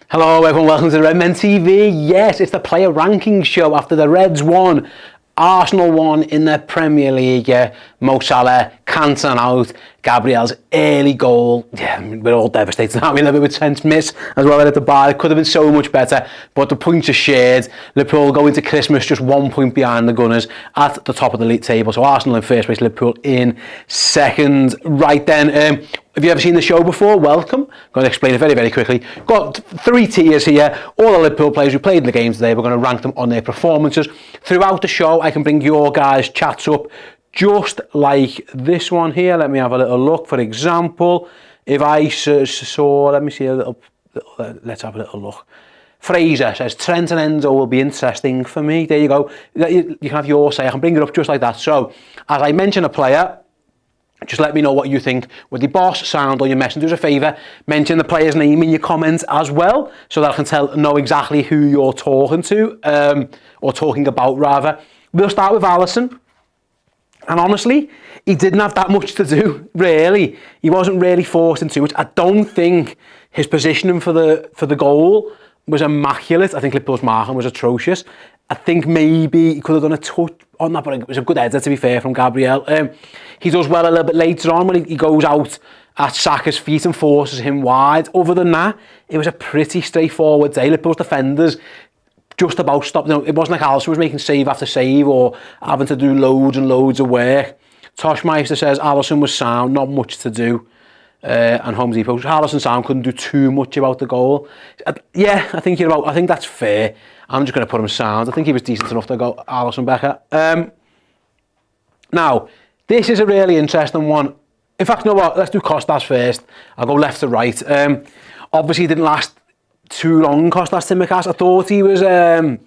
Hello everyone, welcome to the Redmen TV. Yes, it's the player ranking show after the Reds won, Arsenal won in the Premier League. Mo Salah cancelling out Gabriel's early goal. Yeah, we're all devastated, aren't we? A bit with Trent's miss as well at the bar. It could have been so much better, but the points are shared. Liverpool go into Christmas just 1 point behind the Gunners at the top of the league table. So Arsenal in first place, Liverpool in second. Right then, if you ever seen the show before, welcome. I'm going to explain it very, very quickly. Got 3 tiers here. All the Liverpool players who played in the game today, we're going to rank them on their performances. Throughout the show, I can bring your guys' chats up, just like this one here. Let me have a little look. For example, if I saw, let me see a little, let's have a little look. Fraser says, Trent and Enzo will be interesting for me. There you go. You can have your say. I can bring it up just like that. So, as I mention a player, just let me know what you think with the boss sound on your message. Do us a favour, mention the player's name in your comments as well, so that I can know exactly who you're talking to, or talking about rather. We'll start with Alisson. And honestly, he didn't have that much to do, really. He wasn't really forced into it. I don't think his positioning for the goal was immaculate. I think Liverpool's marking was atrocious. I think maybe he could have done a touch on that, but it was a good header, to be fair, from Gabriel. He does well a little bit later on when he goes out at Saka's feet and forces him wide. Other than that, it was a pretty straightforward day. Liverpool's defenders just about stopped. It wasn't like Alisson was making save after save or having to do loads and loads of work. Toshmeister says Alisson was sound, not much to do. And Home Depot, Alisson sound couldn't do too much about the goal. Yeah, I think that's fair. I'm just going to put him sound. I think he was decent enough to go Alisson Becker. Now, this is a really interesting one. In fact, you know what? Let's do Kostas first. I'll go left to right. Obviously, it didn't last too long, Kostas Tsimikas. I thought he was having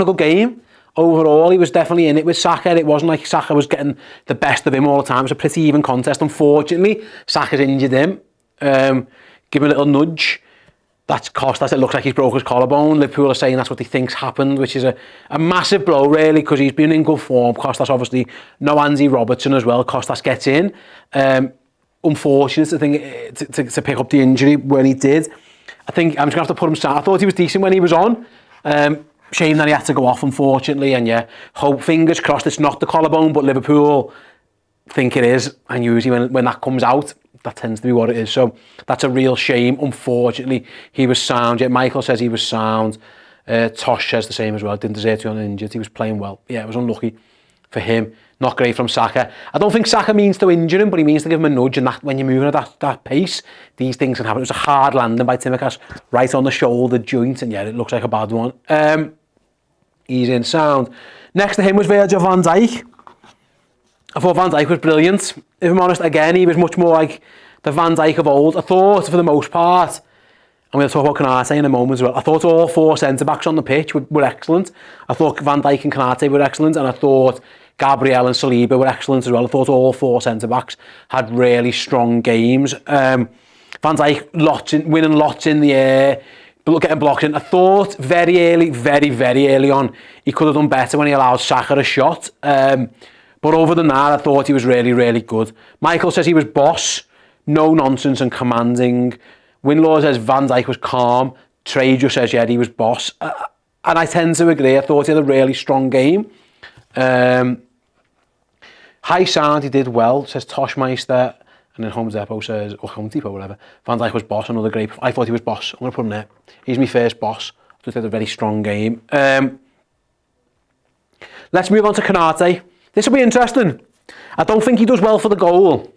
a good game. Overall, he was definitely in it with Saka. It wasn't like Saka was getting the best of him all the time. It was a pretty even contest. Unfortunately, Saka's injured him. Give him a little nudge. That's Kostas. It looks like he's broke his collarbone. Liverpool are saying that's what he thinks happened, which is a massive blow, really, because he's been in good form. Kostas, obviously, no Andy Robertson as well. Kostas gets in. Unfortunate to pick up the injury when he did. I think I'm just going to have to put him down. I thought he was decent when he was on. Shame that he had to go off, unfortunately. And yeah, fingers crossed it's not the collarbone, but Liverpool think it is. And usually when that comes out, that tends to be what it is. So that's a real shame. Unfortunately, he was sound. Yeah, Michael says he was sound. Tosh says the same as well. Didn't deserve to be uninjured. He was playing well. Yeah, it was unlucky for him. Not great from Saka. I don't think Saka means to injure him, but he means to give him a nudge. And that when you're moving at that pace, these things can happen. It was a hard landing by Tsimikas, right on the shoulder joint. And yeah, it looks like a bad one. He's in sound. Next to him was Virgil van Dijk. I thought Van Dijk was brilliant. If I'm honest, again, he was much more like the Van Dijk of old. I thought, for the most part, I'm going to talk about Konate in a moment as well. I thought all 4 centre-backs on the pitch were excellent. I thought Van Dijk and Konate were excellent, and I thought Gabriel and Saliba were excellent as well. I thought all 4 centre-backs had really strong games. Van Dijk winning lots in the air, getting blocked in. I thought very early on, he could have done better when he allowed Saka a shot. But other than that, I thought he was really, really good. Michael says he was boss, no nonsense and commanding. Winlaw says Van Dijk was calm. Trader says, yeah, he was boss. And I tend to agree. I thought he had a really strong game. High sound, he did well, says Toshmeister. And then Home Depot says, or Home Depot, whatever. Van Dijk was boss, another great. I thought he was boss. I'm going to put him there. He's my first boss. I thought he had a very strong game. Let's move on to Konate. This will be interesting. I don't think he does well for the goal.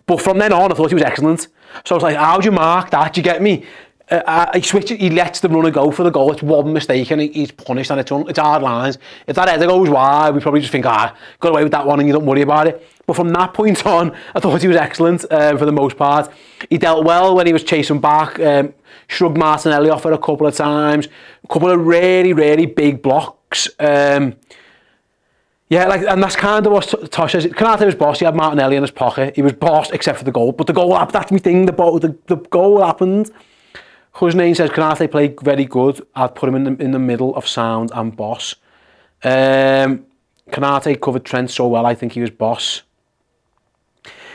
But from then on, I thought he was excellent. So I was like, how do you mark that? Do you get me? He lets the runner go for the goal. It's one mistake and he's punished, and it's hard lines. If that header goes wide, we probably just think, got away with that one and you don't worry about it. But from that point on, I thought he was excellent for the most part. He dealt well when he was chasing back, shrugged Martinelli off it a couple of times, a couple of really, really big blocks. Yeah, and that's kind of what Tosh says. Konate was boss. He had Martinelli in his pocket. He was boss except for the goal. But the goal, that's my thing. The goal happened. Husnain says Konate played very good. I'd put him in the middle of sound and boss. Konate covered Trent so well. I think he was boss.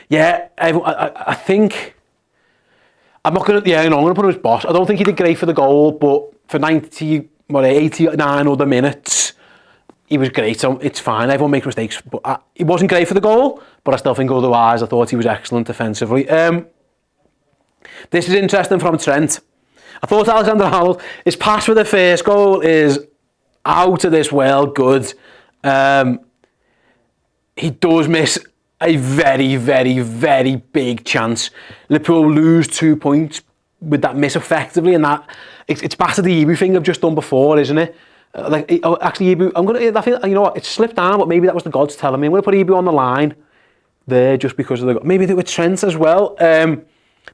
Yeah, I think I'm not going to, I'm going to put him as boss. I don't think he did great for the goal, but for 89 other minutes, he was great. So it's fine. Everyone makes mistakes, but he wasn't great for the goal, but I still think otherwise, I thought he was excellent defensively. This is interesting from Trent. I thought Alexander Arnold, his pass for the first goal is out of this world good. He does miss a very, very, very big chance. Liverpool lose 2 points with that miss effectively, and that it's back to the Ibu thing I've just done before, isn't it? Actually, Ibu, I think, you know what, it slipped down, but maybe that was the gods telling me. I'm going to put Ibu on the line there just because of the... Maybe they were Trent as well. The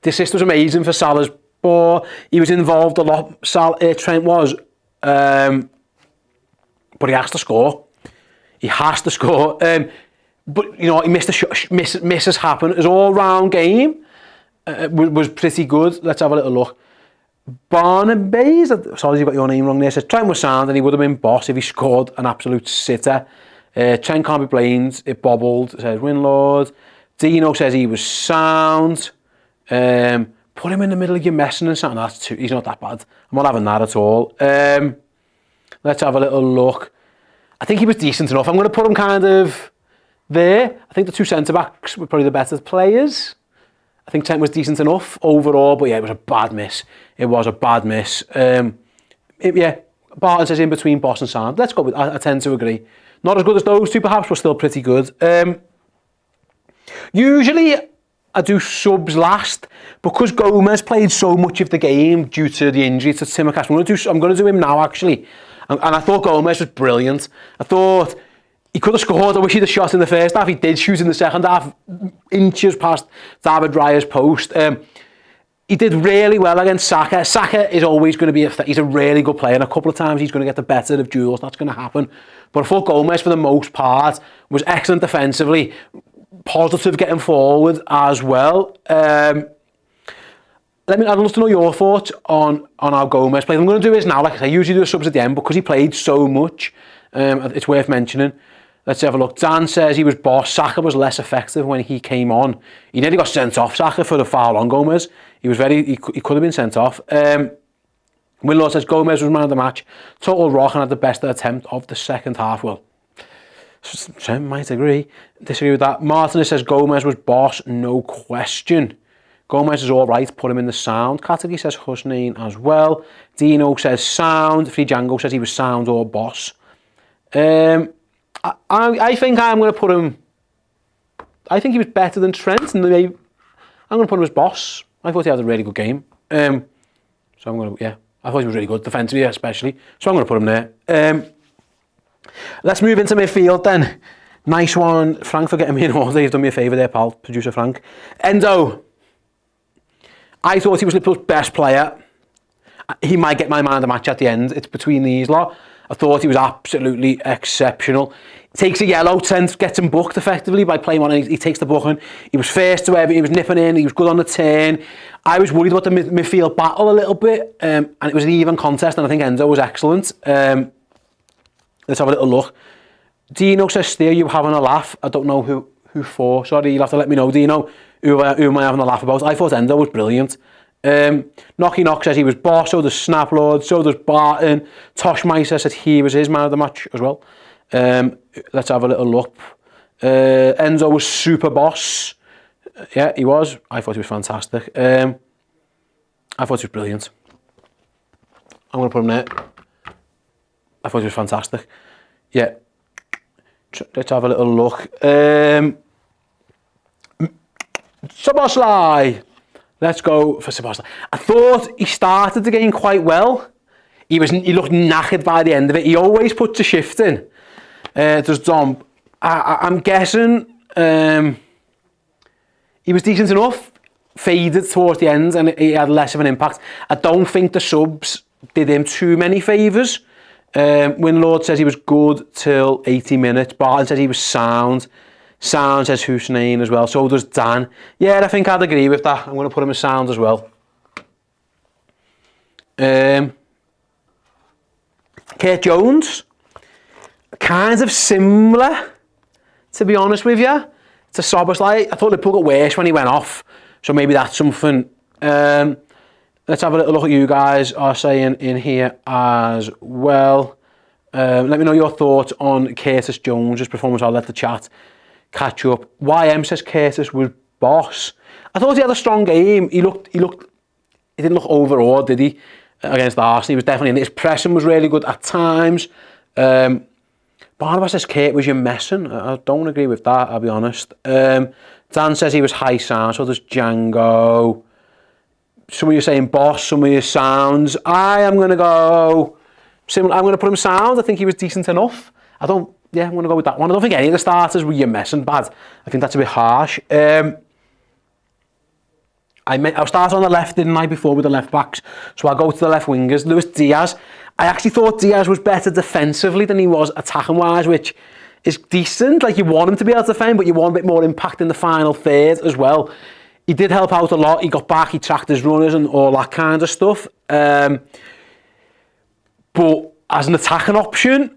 assist was amazing for Salah's ball. He was involved a lot, Trent was. But he has to score. He has to score. But, you know, he missed a shot. Misses happen. His all-round game was pretty good. Let's have a little look. Barnaby, sorry you got your name wrong there, says Trent was sound and he would have been boss if he scored an absolute sitter. Trent can't be blamed, it bobbled, says Winlord. Dino says he was sound. Put him in the middle of your messing and something, he's not that bad. I'm not having that at all. Let's have a little look. I think he was decent enough. I'm going to put him kind of there. I think the two centre-backs were probably the better players. I think Trent was decent enough overall, but yeah, it was a bad miss. It was a bad miss. Yeah, Barton says in between boss and sound. Let's go with, I tend to agree. Not as good as those two perhaps, but still pretty good. Usually I do subs last, because Gomez played so much of the game due to the injury to Tsimikas. I'm going to do him now actually. And I thought Gomez was brilliant. I thought he could have scored. I wish he'd have shot in the first half. He did shoot in the second half, inches past David Raya's post. He did really well against Saka. Saka is always going to be he's a really good player, and a couple of times he's going to get the better of Jules. That's going to happen. But I thought Gomez, for the most part, was excellent defensively, positive getting forward as well. I'd love to know your thoughts on how Gomez played. I'm going to do this now. Like I say, I usually do the subs at the end because he played so much. It's worth mentioning. Let's have a look. Dan says he was boss. Saka was less effective when he came on. He nearly got sent off, Saka, for the foul on Gomez. He could have been sent off. Winlaw says Gomez was man of the match. Total rock and had the best attempt of the second half. Well, Trent might disagree with that. Martinez says Gomez was boss, no question. Gomez is all right, put him in the sound category, says Husnain as well. Dino says sound. Free Django says he was sound or boss. I think I'm going to put him... I think he was better than Trent, and I'm going to put him as boss. I thought he had a really good game. So I'm going to, yeah. I thought he was really good, defensively especially. So I'm going to put him there. Let's move into midfield then. Nice one. Frank for getting me in order. You've done me a favour there, pal. Producer Frank. Endo. I thought he was Liverpool's best player. He might get my man of the match at the end. It's between these lot. I thought he was absolutely exceptional. He takes a yellow, Trent gets him booked effectively by playing on it. He takes the booking. He was first to everything. He was nipping in. He was good on the turn. I was worried about the midfield battle a little bit, and it was an even contest, and I think Endo was excellent. Let's have a little look. Dino says, Steer, you having a laugh. I don't know who for. Sorry, you'll have to let me know, Dino. Who am I having a laugh about? I thought Endo was brilliant. Knocky Knock says he was boss, so does Snaplord, so does Barton. Tosh Meiser said he was his man of the match as well. Let's have a little look. Enzo was super boss. Yeah, he was. I thought he was fantastic. I thought he was brilliant. I'm going to put him there. I thought he was fantastic. Yeah. Let's have a little look. Szoboszlai. Let's go for Szoboszlai. I thought he started the game quite well. He looked knackered by the end of it. He always puts a shift in. Does Dom. I'm guessing he was decent enough. Faded towards the end and he had less of an impact. I don't think the subs did him too many favours. Winlord says he was good till 80 minutes. Barton says he was sound. Sound says Hussein as well. So does Dan. Yeah, I think I'd agree with that. I'm going to put him as sound as well. Kurt Jones. Kind of similar, to be honest with you, to Szoboszlai. I thought Liverpool got worse when he went off. So maybe that's something. Let's have a little look at you guys are saying in here as well. Let me know your thoughts on Curtis Jones' performance. I'll let the chat catch up. YM says Curtis was boss. I thought he had a strong game. He didn't look overawed, did he? Against Arsenal, he was definitely in it. His pressing was really good at times. Barnabas says Kurt was your messing. I don't agree with that, I'll be honest. Dan says he was high sound, so there's Django. Some of you saying boss, some of you sounds. I am going to go similar. I'm going to put him sound. I think he was decent enough. I'm going to go with that one. I don't think any of the starters were your messing bad. I think that's a bit harsh. I'll start on the left, didn't I, before with the left backs. So I'll go to the left wingers. Luis Diaz. I actually thought Diaz was better defensively than he was attacking-wise, which is decent. Like, you want him to be able to defend, but you want a bit more impact in the final third as well. He did help out a lot. He got back, he tracked his runners and all that kind of stuff. But as an attacking option,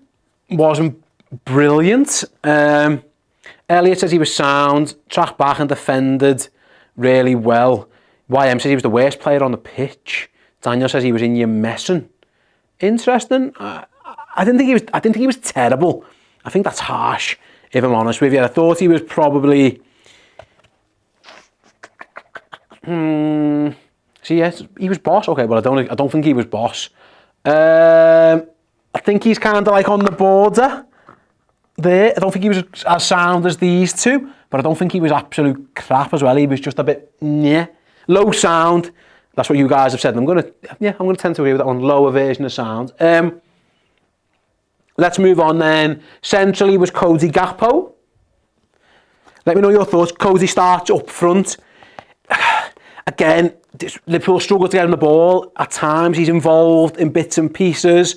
wasn't brilliant. Elliot says he was sound, tracked back and defended really well. YM says he was the worst player on the pitch. Daniel says he was in your messing. Interesting. I didn't think he was terrible. I think that's harsh, if I'm honest with you. I thought he was probably. Yes, he was boss. Okay, but I don't think he was boss. I think he's kind of like on the border there. I don't think he was as sound as these two, but I don't think he was absolute crap as well. He was just a bit low sound. That's what you guys have said. I'm gonna tend to agree with that one. Lower version of sound. Let's move on then. Centrally was Cody Gakpo. Let me know your thoughts. Cody starts up front. Again, Liverpool struggle to get him the ball. At times, he's involved in bits and pieces.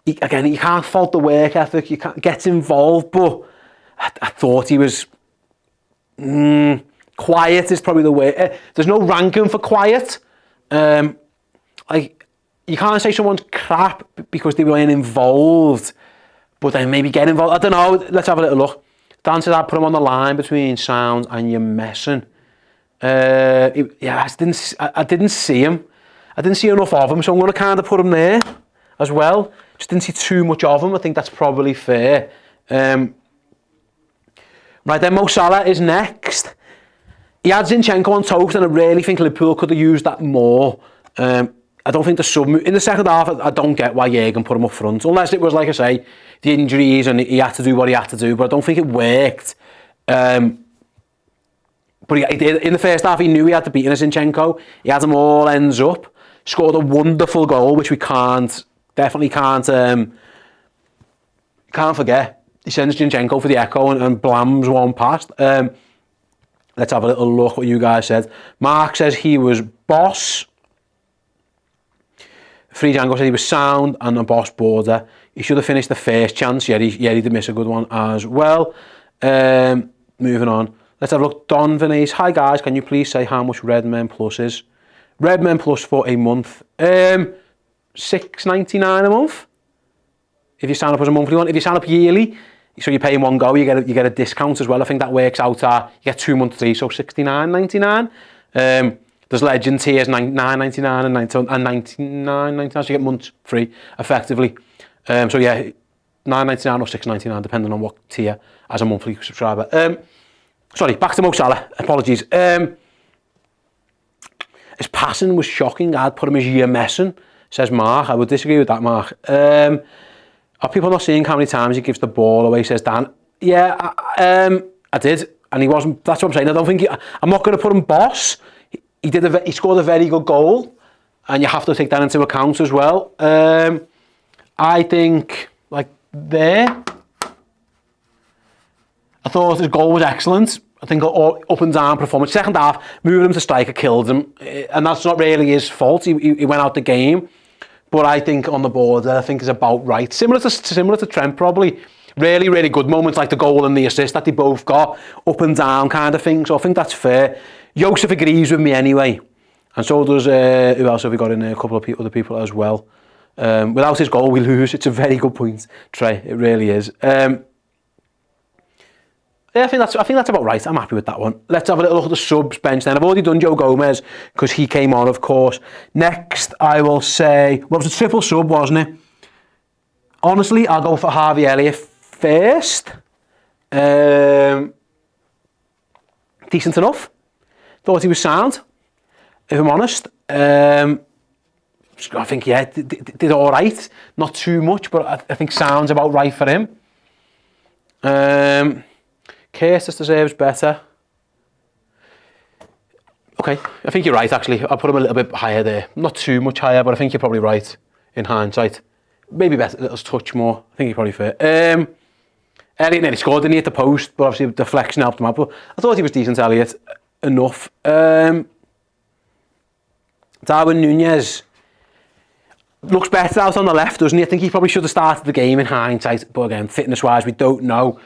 You can't fault the work ethic. You can't get involved, but I thought he was quiet is probably the way. There's no ranking for quiet. Like, you can't say someone's crap because they weren't involved, but then maybe get involved. I don't know. Let's have a little look. Dan said I'd put him on the line between sound and you're messing. I didn't see him. I didn't see enough of him, so I'm going to kind of put him there as well. Just didn't see too much of him. I think that's probably fair. Right then, Mo Salah is next. He had Zinchenko on toast, and I really think Liverpool could have used that more. I don't think the sub in the second half. I don't get why Jürgen put him up front, unless it was, like I say, the injuries and he had to do what he had to do. But I don't think it worked. But he did in the first half. He knew he had to beat Zinchenko. He had them all ends up. Scored a wonderful goal, which we definitely can't forget. He sends Zinchenko for the echo and blams one past. Let's have a little look what you guys said. Mark says he was boss. Free Django said he was sound and a boss border. He should have finished the first chance. Yeah, he did miss a good one as well. Moving on. Let's have a look. Don Venice. Hi guys, can you please say how much Redmen Plus is? Redmen Plus for a month. $6.99 a month. If you sign up as a monthly one. If you sign up yearly, so you pay in one go, you get a discount as well. I think that works out. You get 2 months free, so $69.99. There's Legend tiers, $9.99 and $99.99, so you get months free effectively. So yeah, $9.99 or $6.99 depending on what tier as a monthly subscriber. Sorry, back to Mo Salah. Apologies. His passing was shocking. I'd put him as year messing, says Mark. I would disagree with that, Mark. Are people not seeing how many times he gives the ball away, says Dan? Yeah, I did. And he wasn't, that's what I'm saying. I'm not going to put him boss. He scored a very good goal. And you have to take that into account as well. I think, like, there. I thought his goal was excellent. I think all up and down performance. Second half, moving him to striker killed him. And that's not really his fault. He went out the game. But I think on the board, I think is about right. Similar to Trent, probably. Really, really good moments like the goal and the assist that they both got. Up and down kind of thing. So I think that's fair. Joseph agrees with me anyway. And so does, who else have we got in there? A couple of other people as well. Without his goal, we lose. It's a very good point, Trey. It really is. Yeah, I think that's about right. I'm happy with that one. Let's have a little look at the subs bench then. I've already done Joe Gomez because he came on, of course. Next, I will say, well, it was a triple sub, wasn't it? Honestly, I'll go for Harvey Elliott first. Decent enough. Thought he was sound, if I'm honest. I think, yeah, did all right. Not too much, but I think sound's about right for him. Kostas deserves better. Okay, I think you're right, actually. I'll put him a little bit higher there. Not too much higher, but I think you're probably right in hindsight. Maybe better, a little touch more. I think you're probably fair. Elliott nearly scored, didn't he, at the post, but obviously the deflection helped him out. But I thought he was decent, Elliott. Enough. Darwin Núñez looks better out on the left, doesn't he? I think he probably should have started the game in hindsight, but again, fitness-wise, we don't know.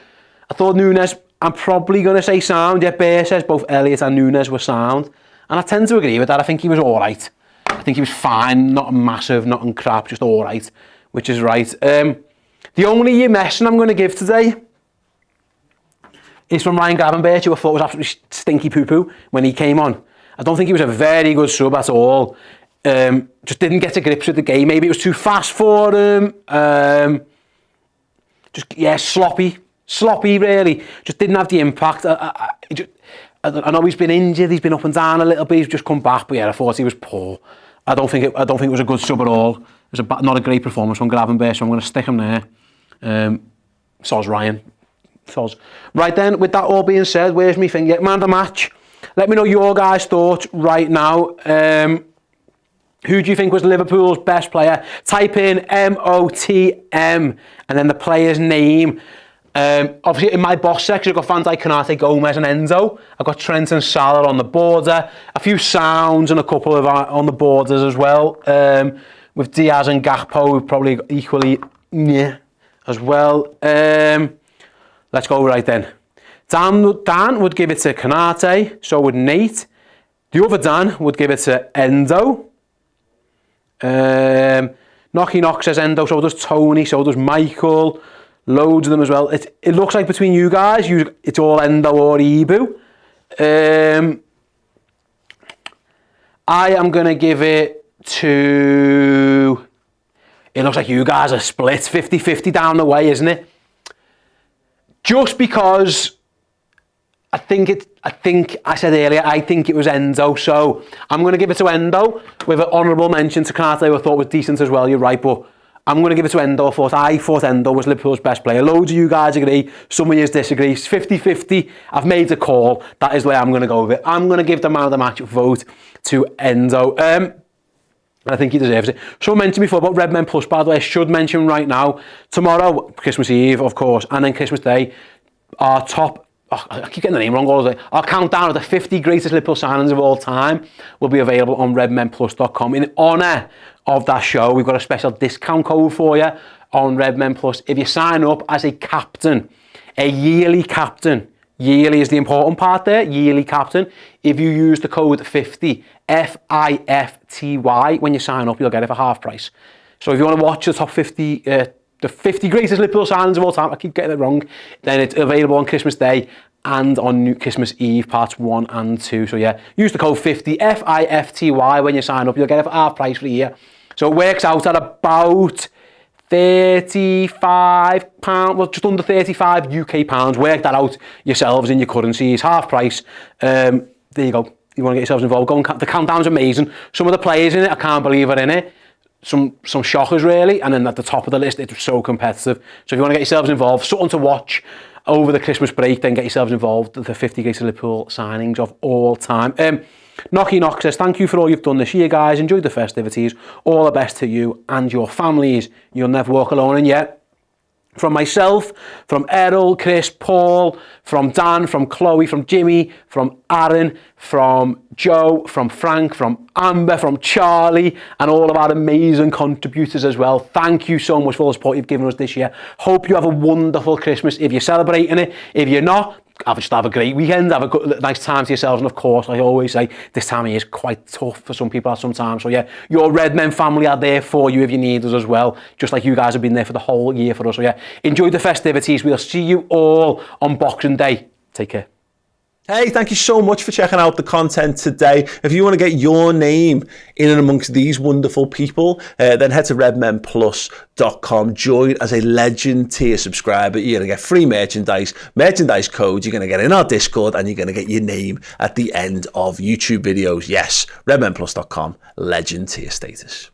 I thought Núñez, I'm probably going to say sound. Yeah, Bear says both Elliott and Núñez were sound. And I tend to agree with that. I think he was all right. I think he was fine, not massive, not crap, just all right, which is right. The only messing I'm going to give today is from Ryan Gravenberch, who I thought was absolutely stinky poo-poo when he came on. I don't think he was a very good sub at all. Just didn't get to grips with the game. Maybe it was too fast for him. Sloppy really. Just didn't have the impact. I know he's been injured. He's been up and down a little bit. He's just come back, but yeah, I thought he was poor. I don't think it was a good sub at all. It was not a great performance from Gravenberch, so I'm going to stick him there. So's Ryan. So's. Right then, with that all being said, where's me thing? Man of the match. Let me know your guys' thoughts right now. Who do you think was Liverpool's best player? Type in MOTM and then the player's name. Obviously, in my box section, I've got Van Dijk, Konate, Gomez and Enzo. I've got Trent and Salah on the border. A few sounds and a couple of on the borders as well. With Diaz and Gakpo, probably equally as well. Let's go right then. Dan would give it to Konate, so would Nate. The other Dan would give it to Endo. Knocky Knock says Endo, so does Tony, so does Michael. Loads of them as well. It looks like between you guys, it's all Endo or Ibu. I am going to give it to... It looks like you guys are split 50-50 down the way, isn't it? Just because I said earlier, I think it was Endo, so I'm going to give it to Endo with an honourable mention to Konate, who I thought was decent as well, you're right, but I'm going to give it to Endo. I thought Endo was Liverpool's best player. Loads of you guys agree, some of you disagree. It's 50-50. I've made a call. That is where I'm going to go with it. I'm going to give the man of the match vote to Endo. I think he deserves it. Someone mentioned before about Redmen Plus, by the way. I should mention right now, tomorrow, Christmas Eve, of course, and then Christmas Day, our top... I keep getting the name wrong all the day. Our countdown of the 50 greatest Liverpool signings of all time will be available on redmenplus.com. In honour of that show, we've got a special discount code for you on Redmen Plus. If you sign up as a captain, a yearly captain, yearly is the important part there, yearly captain. If you use the code 50, FIFTY, when you sign up, you'll get it for half price. So if you want to watch the top 50... the 50 greatest Liverpool signings of all time, I keep getting it wrong, then it's available on Christmas Day and on Christmas Eve, parts 1 and 2. So yeah, use the code 50, FIFTY, when you sign up. You'll get it for half price for the year. So it works out at about £35, well, just under 35 UK pounds. Work that out yourselves in your currencies, half price. There you go. You want to get yourselves involved. The countdown's amazing. Some of the players in it, I can't believe are in it. Some shockers really, and then at the top of the list it's so competitive. So if you want to get yourselves involved, something to watch over the Christmas break, then get yourselves involved with the 50 greatest Liverpool signings of all time. Knocky Knock says, thank you for all you've done this year, guys. Enjoyed the festivities. All the best to you and your families. You'll never walk alone. And yet, from myself, from Errol, Chris, Paul, from Dan, from Chloe, from Jimmy, from Aaron, from Joe, from Frank, from Amber, from Charlie, and all of our amazing contributors as well. Thank you so much for all the support you've given us this year. Hope you have a wonderful Christmas if you're celebrating it. If you're not, have a great weekend, have a good, nice time to yourselves, and of course, like I always say, this time of year is quite tough for some people at some time, so yeah, your Redmen family are there for you if you need us as well, just like you guys have been there for the whole year for us, so yeah, enjoy the festivities. We'll see you all on Boxing Day. Take care. Hey, thank you so much for checking out the content today. If you want to get your name in and amongst these wonderful people, then head to redmenplus.com. Join as a Legend tier subscriber. You're going to get free merchandise codes. You're going to get in our Discord, and you're going to get your name at the end of YouTube videos. Yes, redmenplus.com, Legend tier status.